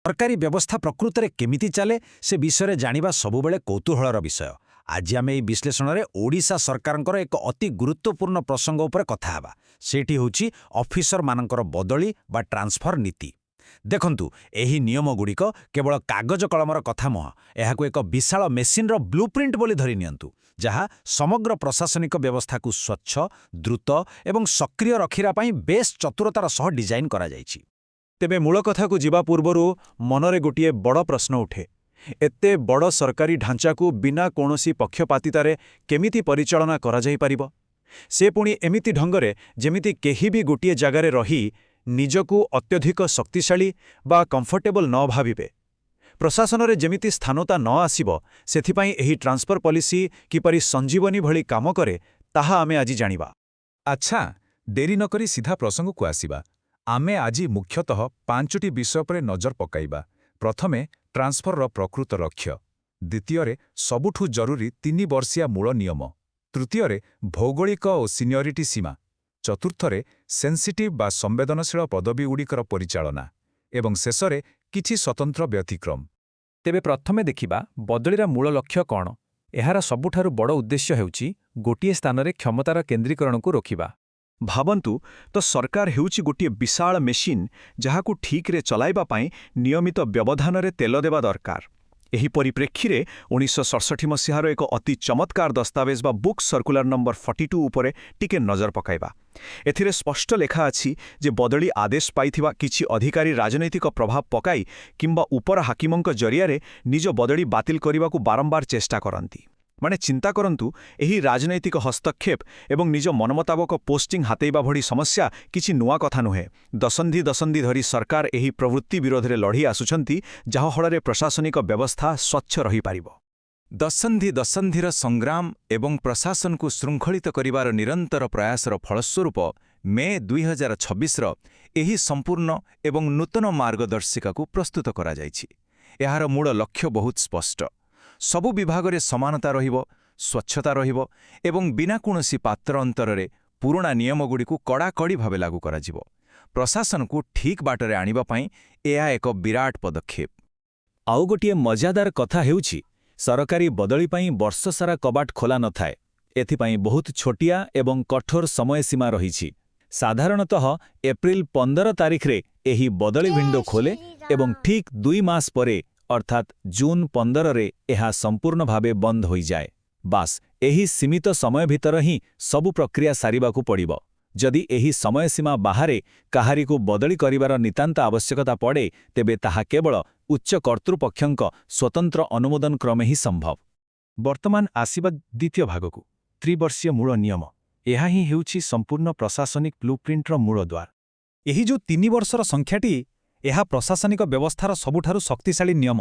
सरकारी व्यवस्था प्रकृत में केमिति चले से विषय जानिबा सबुबेले कौतूहलर विषय। आज आम यह विश्लेषण में ओडिशा सरकार एक अति गुरुत्वपूर्ण प्रसंग उपर कथा हेबा। सेठी होची ऑफिसर मानकर बदली बा ट्रांसफर नीति। देखंतु एही नियम गुड़िक केवल कागज कलमर कथा मुह, एहाकु एक विशाल मेसिनर ब्लूप्रिंट बोली धरि नियंतु, जहाँ समग्र प्रशासनिक व्यवस्था को स्वच्छ, द्रुत एवं सक्रिय रखिरा पई बेस चतुरतार सह डिजाइन करा जाइछि। तेबे मूल कथा को जिबा पूर्वरु मनरे गोटिए बड़ प्रश्न उठे। एते बड़ सरकारी ढांचा को बिना कोनोसी पक्षपातितारे केमिति परिचालना करा जाई परिबो? से पुणी एमिति ढंगरे जेमिति केही भी गोटिए जगारे रही निजकु अत्यधिक शक्तिशाली बा कंफर्टेबल न भाविबे। प्रशासन जेमिति स्थानता न आसिबो, सेथिपाई एही ट्रांसफर पॉलिसी किपरि संजीवनी भली काम करे ताहा आमे आजि जानिबा। अच्छा, देरी नकरी सीधा प्रसंग को आसिबा। आमे आजि मुख्यतः 5टी विषय पर नजर पकाइबा। प्रथमे ट्रांसफर प्रकृत लक्ष्य, द्वितीय सबुठु जरूरी 3 वर्षिया मूल नियम, तृतीय भौगोलिक और सीनियरिटी सीमा, चतुर्थ सेंसिटिव बा संवेदनशील पदवीगुड़िकर परिचालना एवं शेषरे किछि स्वतंत्र व्यतिक्रम। तेबे प्रथमे देखिबा बदलीर मूल लक्ष्य कौन। एहार सबुठारु बड़ उद्देश्य हेउची गोटिए स्थानरे क्षमतार केन्द्रीकरण को रोकिबा। भावन्तु तो सरकार हेउची गोटिए विशाल मेसिन जहाकु ठीक रे चलाइबा पाई नियमित व्यवधान रे तेल देवा दरकार। एही परिप्रेक्षी 1967 मसीहार एक अति चमत्कार दस्तावेज बा बुक सर्कुलर नंबर 42 उपरे टिके नजर पकाइबा। एथिरे स्पष्ट लेखा अछि जे बदली आदेश पाइथिबा किछि अधिकारी राजनैतिक प्रभाव पकाई किंबा उपर हाकिमंक जरियारे निज बदली बातिल करिबाकु बारंबार चेष्टा करंती। माने चिंता करंतु, एही राजनैतिक हस्तक्षेप एवं निज मनमताबक पोस्टिंग हातेइबा भड़ी समस्या किछि नुआ कथा नुहे। दशंधि धरी सरकार एही प्रवृत्ति विरोधरे लढ़ी आसुछंती, जहा फଳରେ प्रशासनिक व्यवस्था स्वच्छ रही पारिबो। दशंधिर संग्राम एवं प्रशासन को श्रृंखलित करिवार निरंतर प्रयासर फलस्वरूप मे 2026 एही संपूर्ण एवं नूतन मार्गदर्शिका को प्रस्तुत करा जाइछि। एहार मूल लक्ष्य बहुत स्पष्ट। सबु विभागरे समानता रहिबो, स्वच्छता रहिबो एवं बिना कोनोसी पात्र अंतररे पुराना नियमगुड़ी को कड़ाकड़ी भावे लागू करा जिवो। प्रशासन को ठीक बाटरे आनिबा पई एहा एक विराट पदक्षेप। आउ गोटिए मजादार कथा हेउछि, सरकारी बदली पई वर्ष सारा कबाट खोला न थाए। एथिपाई बहुत छोटिया एवं कठोर समय सीमा रहिछि। साधारणतः एप्रिल 15 तारिख रे एही बदली विंडो खोले एवं ठीक 2 मास परे अर्थात जून 15 रे एहा संपूर्ण भावे बंद होई जाए। बास एही सीमित समय भीतर ही सबु प्रक्रिया सारिबाकु पड़िबो। जदि एही समय सीमा बाहरे काहारी को बदली करिवार नितांत आवश्यकता पड़े, तेबे ताहा केवल उच्च कर्तृपक्षंक स्वतंत्र अनुमोदन क्रमे ही संभव। वर्तमान आसीबा द्वितीय भागकु, त्रिवर्षीय मूल नियम। एहा ही हेउछि संपूर्ण प्रशासनिक ब्लूप्रिंटर मूल द्वार। एही जो 3 वर्षर संख्याटी एहा प्रशासनिक व्यवस्थार सबुठारु शक्तिशाली नियम।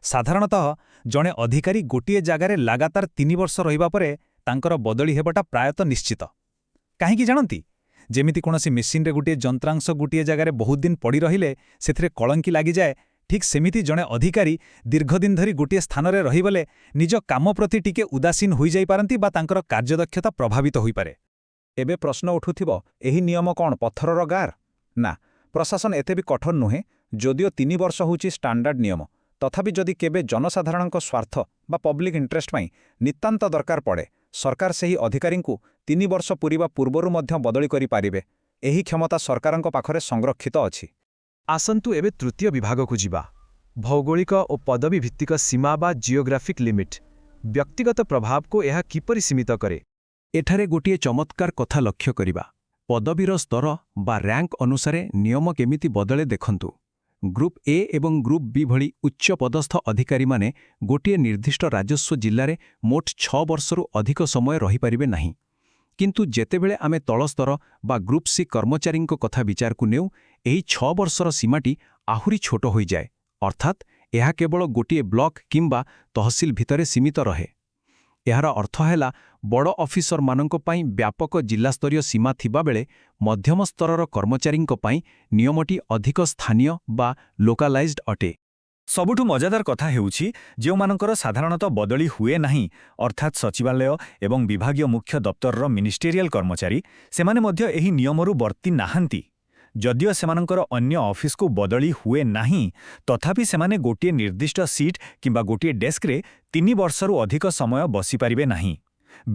साधारणतः जणे अधिकारी गोटिए जगारे लगातार 3 वर्ष रहिबा परे तांकर बदली हेबाटा प्रायतः निश्चित। काहेकि जानंती? जेमिति कोनोसी मेसिन रे गोटिए जंत्रांश गोटिए जगारे बहुत दिन पड़ी रहिले सेथिरे कलंकी लागि जाए, ठीक सेमिति जणे अधिकारी दीर्घदिन धरी गोटिए स्थान रे रहिबले निज काम प्रति टिके उदासीन होई जाई पारंती बा तांकर कार्यदक्षता प्रभावित होई पारे। एबे प्रश्न उठुथिबो, एही नियम कोन पत्थरर गार? ना, प्रशासन एते भी कठोर नुहे। जदिओ 3 वर्ष होची स्टैंडर्ड नियम, तथापि जदि केबे जनसाधारणक स्वार्थ बा पब्लिक इंटरेस्ट पाई नितांत दरकार पड़े, सरकार सेही अधिकारी को 3 वर्ष पूरीबा पूर्वरु मध्य बदली करि पारिबे। एही क्षमता सरकारक पाखरे संरक्षित अछि। आसंतु एबे तृतीय विभाग को जिबा। भौगोलिक और पदवी भित्तिक सीमा बा जियोग्राफिक लिमिट। व्यक्तिगत प्रभाव को यह किपरि सीमित करे? एठारे गोटिए चमत्कार कथा लक्ष्य करिबा। पदवीर स्तर बा रैंक अनुसारे नियम केमिति बदले देखंतु। ग्रुप ए एवं ग्रुप बी भली उच्च पदस्थ अधिकारी माने गोटिए निर्दिष्ट राजस्व जिल्लारे मोट 6 वर्षरु अधिक समय रही पारिबे नाही। किंतु जेतेबेले आमे तलस्तर बा ग्रुप सी कर्मचारी कथा विचार को नेउ, एही 6 वर्षर सीमाटी आहुरी छोट होई जाए। अर्थात एहा केवल गोटिए ब्लॉक किंबा तहसील भितरे सीमित रहे। एहार अर्थ हैला बड़ ऑफिसर मानक पई व्यापक जिल्लास्तरीय सीमा थिबा बेले मध्यम स्तरर कर्मचारींक पई नियमटी अधिक स्थानीय बा लोकालाइज्ड अटे। सबुठु मजादार कथा हेउछि जेउमानकर साधारणतः बदली हुए नाही, अर्थात सचिवालय एवं विभागीय मुख्य दप्तरर मिनिस्टेरियल कर्मचारी, सेमाने मध्य एही नियमरु बर्ती नाहांती। ଯଦିଓ ସେମାନଙ୍କର ଅନ୍ୟ ଅଫିସକୁ ବଦଳି ହୁଏ ନାହିଁ ତଥାପି ସେମାନେ ଗୋଟିଏ ନିର୍ଦ୍ଦିଷ୍ଟ ସିଟ୍ କିମ୍ବା ଗୋଟିଏ ଡେସ୍କରେ 3 ବର୍ଷରୁ ଅଧିକ ସମୟ ବସିପାରିବେ ନାହିଁ।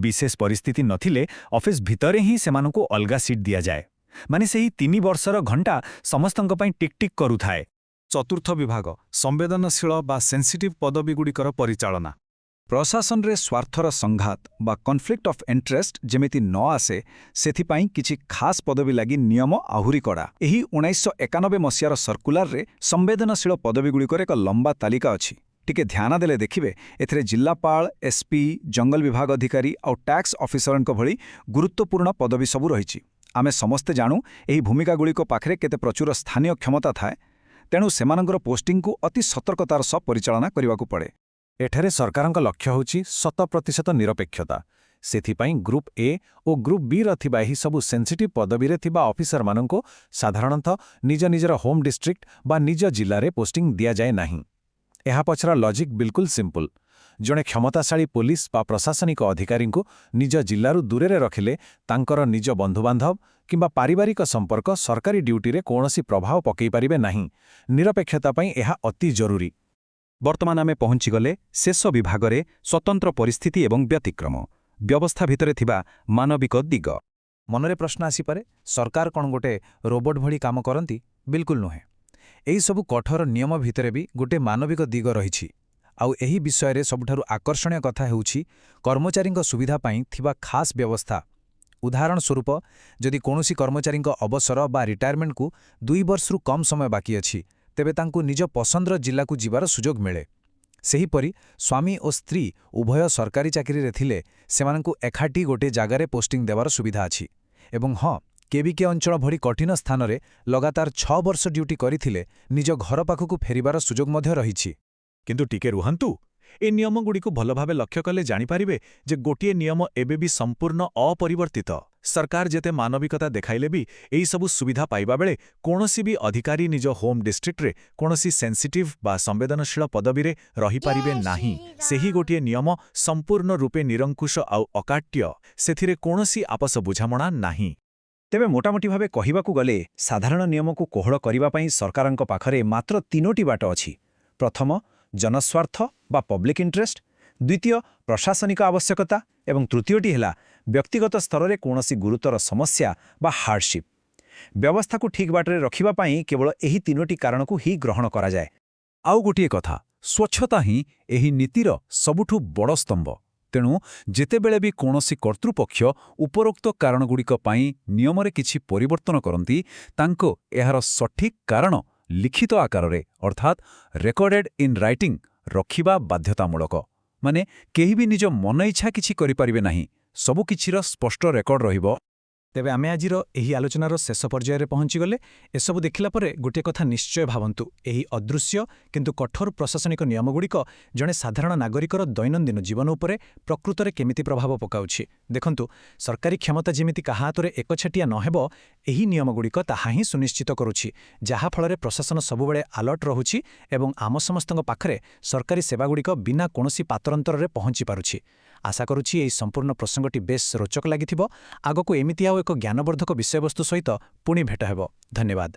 ବିଶେଷ ପରିସ୍ଥିତି ନଥିଲେ ଅଫିସ ଭିତରେ ହିଁ ସେମାନଙ୍କୁ ଅଲଗା ସିଟ୍ ଦିଆଯାଏ। ମାନେ ସେହି 3 ବର୍ଷର ଘଣ୍ଟା ସମସ୍ତଙ୍କ ପାଇଁ ଟିକ୍ ଟିକ୍ କରୁଥାଏ। ଚତୁର୍ଥ ବିଭାଗ ସମ୍ବେଦନଶୀଳ ବା ସେନ୍ସିଟିଭ୍ ପଦବୀଗୁଡ଼ିକର ପରିଚାଳନା। ପ୍ରଶାସନରେ ସ୍ୱାର୍ଥର ସଂଘାତ ବା କନଫ୍ଲିକ୍ଟ ଅଫ୍ ଇଣ୍ଟରେଷ୍ଟ ଯେମିତି ନ ଆସେ ସେଥିପାଇଁ କିଛି ଖାସ୍ ପଦବୀ ଲାଗି ନିୟମ ଆହୁରି କଡ଼ା। ଏହି 1991 ମସିହାର ସର୍କୁଲାରରେ ସମ୍ବେଦନଶୀଳ ପଦବୀଗୁଡ଼ିକର ଏକ ଲମ୍ବା ତାଲିକା ଅଛି। ଟିକେ ଧ୍ୟାନ ଦେଲେ ଦେଖିବେ ଏଥିରେ ଜିଲ୍ଲାପାଳ, ଏସ୍ପି, ଜଙ୍ଗଲ ବିଭାଗ ଅଧିକାରୀ ଆଉ ଟ୍ୟାକ୍ସ ଅଫିସରଙ୍କ ଭଳି ଗୁରୁତ୍ୱପୂର୍ଣ୍ଣ ପଦବୀ ସବୁ ରହିଛି। ଆମେ ସମସ୍ତେ ଜାଣୁ ଏହି ଭୂମିକାଗୁଡ଼ିକ ପାଖରେ କେତେ ପ୍ରଚୁର ସ୍ଥାନୀୟ କ୍ଷମତା ଥାଏ, ତେଣୁ ସେମାନଙ୍କର ପୋଷ୍ଟିଂକୁ ଅତି ସତର୍କତାର ସହ ପରିଚାଳନା କରିବାକୁ ପଡ଼େ। ଏଠାରେ ସରକାରଙ୍କ ଲକ୍ଷ୍ୟ ହେଉଛି 100% ନିରପେକ୍ଷତା। ସେଥିପାଇଁ ଗ୍ରୁପ୍ ଏ ଓ ଗ୍ରୁପ୍ ବିର ଥିବା ଏହି ସବୁ ସେନ୍ସିଟିଭ୍ ପଦବୀରେ ଥିବା ଅଫିସରମାନଙ୍କୁ ସାଧାରଣତଃ ନିଜ ନିଜର ହୋମ୍ ଡିଷ୍ଟ୍ରିକ୍ଟ ବା ନିଜ ଜିଲ୍ଲାରେ ପୋଷ୍ଟିଂ ଦିଆଯାଏ ନାହିଁ। ଏହା ପଛର ଲଜିକ୍ ବିଲକୁଲ ସିମ୍ପଲ୍। ଜଣେ କ୍ଷମତାଶାଳୀ ପୋଲିସ ବା ପ୍ରଶାସନିକ ଅଧିକାରୀଙ୍କୁ ନିଜ ଜିଲ୍ଲାରୁ ଦୂରରେ ରଖିଲେ ତାଙ୍କର ନିଜ ବନ୍ଧୁବାନ୍ଧବ କିମ୍ବା ପାରିବାରିକ ସମ୍ପର୍କ ସରକାରୀ ଡ୍ୟୁଟିରେ କୌଣସି ପ୍ରଭାବ ପକାଇପାରିବେ ନାହିଁ। ନିରପେକ୍ଷତା ପାଇଁ ଏହା ଅତି ଜରୁରୀ। ବର୍ତ୍ତମାନ ଆମେ ପହଞ୍ଚିଗଲେ ଶେଷ ବିଭାଗରେ ସ୍ୱତନ୍ତ୍ର ପରିସ୍ଥିତି ଏବଂ ବ୍ୟତିକ୍ରମ ବ୍ୟବସ୍ଥା ଭିତରେ ଥିବା ମାନବିକ ଦିଗ। ମନରେ ପ୍ରଶ୍ନ ଆସିପାରେ, ସରକାର କ'ଣ ଗୋଟେ ରୋବୋଟ ଭଳି କାମ କରନ୍ତି? ବିଲକୁଲ ନୁହେଁ। ଏହିସବୁ କଠୋର ନିୟମ ଭିତରେ ବି ଗୋଟେ ମାନବିକ ଦିଗ ରହିଛି। ଆଉ ଏହି ବିଷୟରେ ସବୁଠାରୁ ଆକର୍ଷଣୀୟ କଥା ହେଉଛି କର୍ମଚାରୀଙ୍କ ସୁବିଧା ପାଇଁ ଥିବା ଖାସ୍ ବ୍ୟବସ୍ଥା। ଉଦାହରଣ ସ୍ୱରୂପ, ଯଦି କୌଣସି କର୍ମଚାରୀଙ୍କ ଅବସର ବା ରିଟାୟାରମେଣ୍ଟକୁ 2 ବର୍ଷରୁ କମ୍ ସମୟ ବାକି ଅଛି, ତେବେ ତାଙ୍କୁ ନିଜ ପସନ୍ଦର ଜିଲ୍ଲାକୁ ଯିବାର ସୁଯୋଗ ମିଳେ। ସେହିପରି ସ୍ୱାମୀ ଓ ସ୍ତ୍ରୀ ଉଭୟ ସରକାରୀ ଚାକିରିରେ ଥିଲେ ସେମାନଙ୍କୁ ଏକାଠି ଗୋଟିଏ ଜାଗାରେ ପୋଷ୍ଟିଂ ଦେବାର ସୁବିଧା ଅଛି। ଏବଂ ହଁ, କେବିକେ ଅଞ୍ଚଳ ଭଳି କଠିନ ସ୍ଥାନରେ ଲଗାତାର 6 ବର୍ଷ ଡ୍ୟୁଟି କରିଥିଲେ ନିଜ ଘର ପାଖକୁ ଫେରିବାର ସୁଯୋଗ ମଧ୍ୟ ରହିଛି। କିନ୍ତୁ ଟିକେ ରୁହନ୍ତୁ, ଏ ନିୟମଗୁଡ଼ିକୁ ଭଲ ଭାବେ ଲକ୍ଷ୍ୟ କଲେ ଜାଣିପାରିବେ ଯେ ଗୋଟିଏ ନିୟମ ଏବେ ବି ସମ୍ପୂର୍ଣ୍ଣ ଅପରିବର୍ତ୍ତିତ। ସରକାର ଯେତେ ମାନବିକତା ଦେଖାଇଲେ ବି ଏହିସବୁ ସୁବିଧା ପାଇବା ବେଳେ କୌଣସି ବି ଅଧିକାରୀ ନିଜ ହୋମ୍ ଡିଷ୍ଟ୍ରିକ୍ଟରେ କୌଣସି ସେନ୍ସିଟିଭ୍ ବା ସମ୍ବେଦନଶୀଳ ପଦବୀରେ ରହିପାରିବେ ନାହିଁ। ସେହି ଗୋଟିଏ ନିୟମ ସମ୍ପୂର୍ଣ୍ଣ ରୂପେ ନିରଙ୍କୁଶ ଆଉ ଅକାଟ୍ୟ। ସେଥିରେ କୌଣସି ଆପୋଷ ବୁଝାମଣା ନାହିଁ। ତେବେ ମୋଟାମୋଟି ଭାବେ କହିବାକୁ ଗଲେ ସାଧାରଣ ନିୟମକୁ କୋହଳ କରିବା ପାଇଁ ସରକାରଙ୍କ ପାଖରେ ମାତ୍ର 3ଟି ବାଟ ଅଛି। ପ୍ରଥମ, ଜନସ୍ୱାର୍ଥ ବା ପବ୍ଲିକ୍ ଇଣ୍ଟରେଷ୍ଟ। ଦ୍ୱିତୀୟ, ପ୍ରଶାସନିକ ଆବଶ୍ୟକତା। ଏବଂ ତୃତୀୟଟି ହେଲା ବ୍ୟକ୍ତିଗତ ସ୍ତରରେ କୌଣସି ଗୁରୁତର ସମସ୍ୟା ବା ହାର୍ଡସିପ୍। ବ୍ୟବସ୍ଥାକୁ ଠିକ୍ ବାଟରେ ରଖିବା ପାଇଁ କେବଳ ଏହି 3ଟି କାରଣକୁ ହିଁ ଗ୍ରହଣ କରାଯାଏ। ଆଉ ଗୋଟିଏ କଥା, ସ୍ୱଚ୍ଛତା ହିଁ ଏହି ନୀତିର ସବୁଠୁ ବଡ଼ ସ୍ତମ୍ଭ। ତେଣୁ ଯେତେବେଳେ ବି କୌଣସି କର୍ତ୍ତୃପକ୍ଷ ଉପରୋକ୍ତ କାରଣଗୁଡ଼ିକ ପାଇଁ ନିୟମରେ କିଛି ପରିବର୍ତ୍ତନ କରନ୍ତି, ତାଙ୍କୁ ଏହାର ସଠିକ୍ କାରଣ ଲିଖିତ ଆକାରରେ ଅର୍ଥାତ୍ ରେକର୍ଡେଡ୍ ଇନ୍ ରାଇଟିଂ ରଖିବା ବାଧ୍ୟତାମୂଳକ। ମାନେ କେହି ବି ନିଜ ମନ ଇଚ୍ଛା କିଛି କରିପାରିବେ ନାହିଁ। ସବୁକିଛିର ସ୍ପଷ୍ଟ ରେକର୍ଡ ରହିବ। ତେବେ ଆମେ ଆଜିର ଏହି ଆଲୋଚନାର ଶେଷ ପର୍ଯ୍ୟାୟରେ ପହଞ୍ଚିଗଲେ। ଏସବୁ ଦେଖିଲା ପରେ ଗୋଟିଏ କଥା ନିଶ୍ଚୟ ଭାବନ୍ତୁ, ଏହି ଅଦୃଶ୍ୟ କିନ୍ତୁ କଠୋର ପ୍ରଶାସନିକ ନିୟମଗୁଡ଼ିକ ଜଣେ ସାଧାରଣ ନାଗରିକର ଦୈନନ୍ଦିନ ଜୀବନ ଉପରେ ପ୍ରକୃତରେ କେମିତି ପ୍ରଭାବ ପକାଉଛି। ଦେଖନ୍ତୁ, ସରକାରୀ କ୍ଷମତା ଯେମିତି କାହା ହାତରେ ଏକଛାଟିଆ ନ ହେବ, ଏହି ନିୟମଗୁଡ଼ିକ ତାହା ହିଁ ସୁନିଶ୍ଚିତ କରୁଛି, ଯାହାଫଳରେ ପ୍ରଶାସନ ସବୁବେଳେ ଆଲର୍ଟ ରହୁଛି ଏବଂ ଆମ ସମସ୍ତଙ୍କ ପାଖରେ ସରକାରୀ ସେବାଗୁଡ଼ିକ ବିନା କୌଣସି ପାତରଅନ୍ତରରେ ପହଞ୍ଚି ପାରୁଛି। ଆଶା କରୁଛି ଏହି ସମ୍ପୂର୍ଣ୍ଣ ପ୍ରସଙ୍ଗଟି ବେଶ୍ ରୋଚକ ଲାଗିଥିବ। ଆଗକୁ ଏମିତି ଆଉ ଏକ ଜ୍ଞାନବର୍ଦ୍ଧକ ବିଷୟବସ୍ତୁ ସହିତ ପୁଣି ଭେଟ ହେବ। ଧନ୍ୟବାଦ।